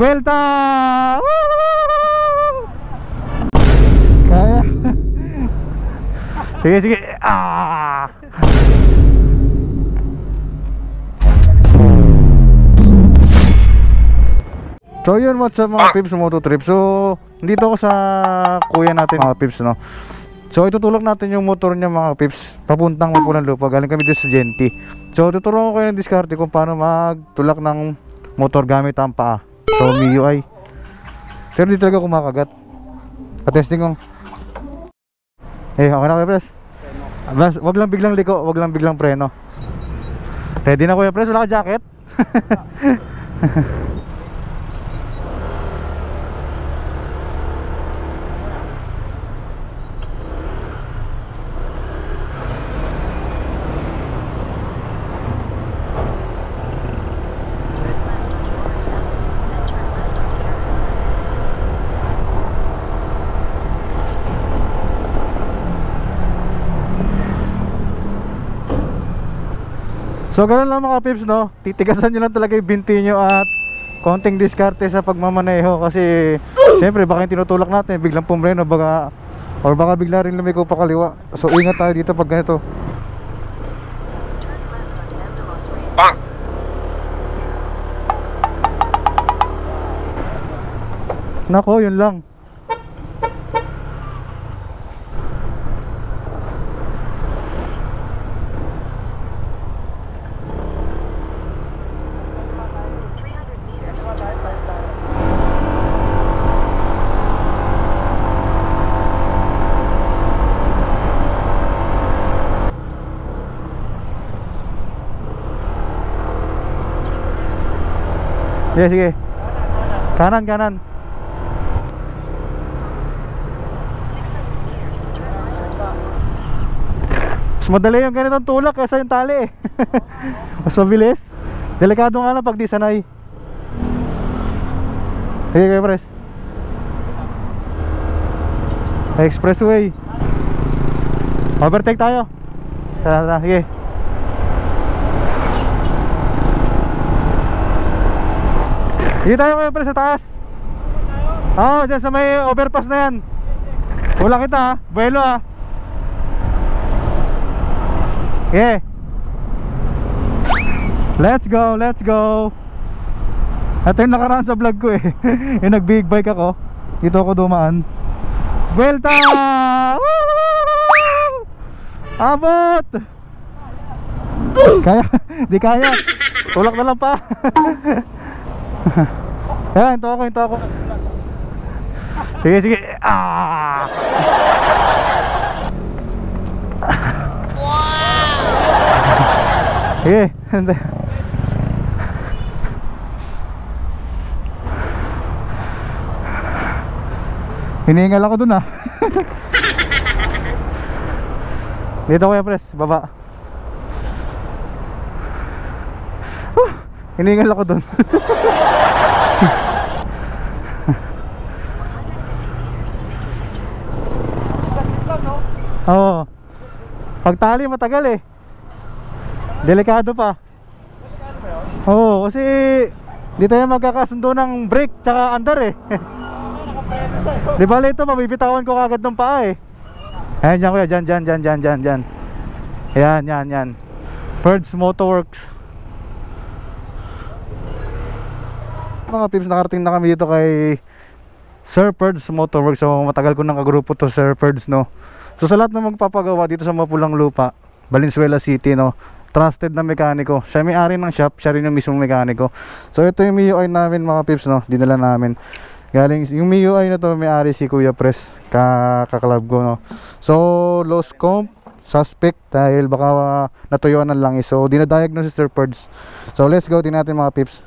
Vuelta! Woo! Kaya. Sige, sige. So yun, what's up mga pips, Moto Trip. So dito ako sa kuya natin mga pips, no. So itutulak natin yung motor niya mga pips papuntang Mapulang Lupa. Galing kami dito sa Genti. So tuturuan ko kayo ng diskarte kung paano magtulak ng motor gamit ang paa. So MIUI. Pero di talaga kumakagat. Patesting ko. Okay na kuya pres. Wag lang biglang liko, wag lang biglang preno. Ready na kuya pres, wala ka jacket? So ganun lang mga pips, no. Titigasan nyo lang talaga yung binti nyo at konting diskarte sa pagmamaneho. Kasi siyempre baka yung tinutulak natin biglang pumreno baka, or baka bigla rin lumiko pa kaliwa. So ingat tayo dito pag ganito. Bang! Nako, yun lang. Sige, sige. Kanan, kanan. Mas madali yung ganitong tulak kaysa yung tali eh. Mas mabilis. Delikado nga lang pag di sanay. Sige kayo pres. Expressway. Overtake tayo. Tara, sige. Hindi tayo ngayon pre sa taas. Oo, dyan sa may overpass na yan. Wala kita ha, buwelo ha. Okay. Let's go, let's go. Ito yung nakaraan sa vlog ko eh. Yung nag big bike ako, dito ako dumaan. Vuelta! Woo! Abot! Kaya? Di kaya. Tulak na lang pa. Yan, hinto ako. Sige, sige. Wow! Sige. Hinihingal ako dun ah. Dito kuya pres, baba. Hinihingal ako dun. Oo. Pagtali matagal eh. Delikado pa. Oo, kasi di tayo magkakasundo ng brake tsaka under eh. Di ba ito, mabibitawan ko kagad ng paa eh. Ayan dyan kuya, dyan. Ayan, yan. Ferds Motorworks. Mga pips, nakarating na kami dito kay Sir Ferds Motorworks. So matagal ko nang kagrupo to Sir Ferds, no. So sa lahat ng magpapagawa dito sa Mapulang Lupa, Valenzuela City, no, trusted na mekaniko. Siya may-ari ng shop, siya rin yung mismong mekaniko. So ito yung MIUI namin mga pips, no, dinala namin. Galing yung MIUI na to, may-ari si Kuya Pres, kakalab ko, no. So lost comp, suspect dahil baka natuyuan ng langis. So dinadiagnose si Sir Ferds. So let's go, tingnan natin mga pips.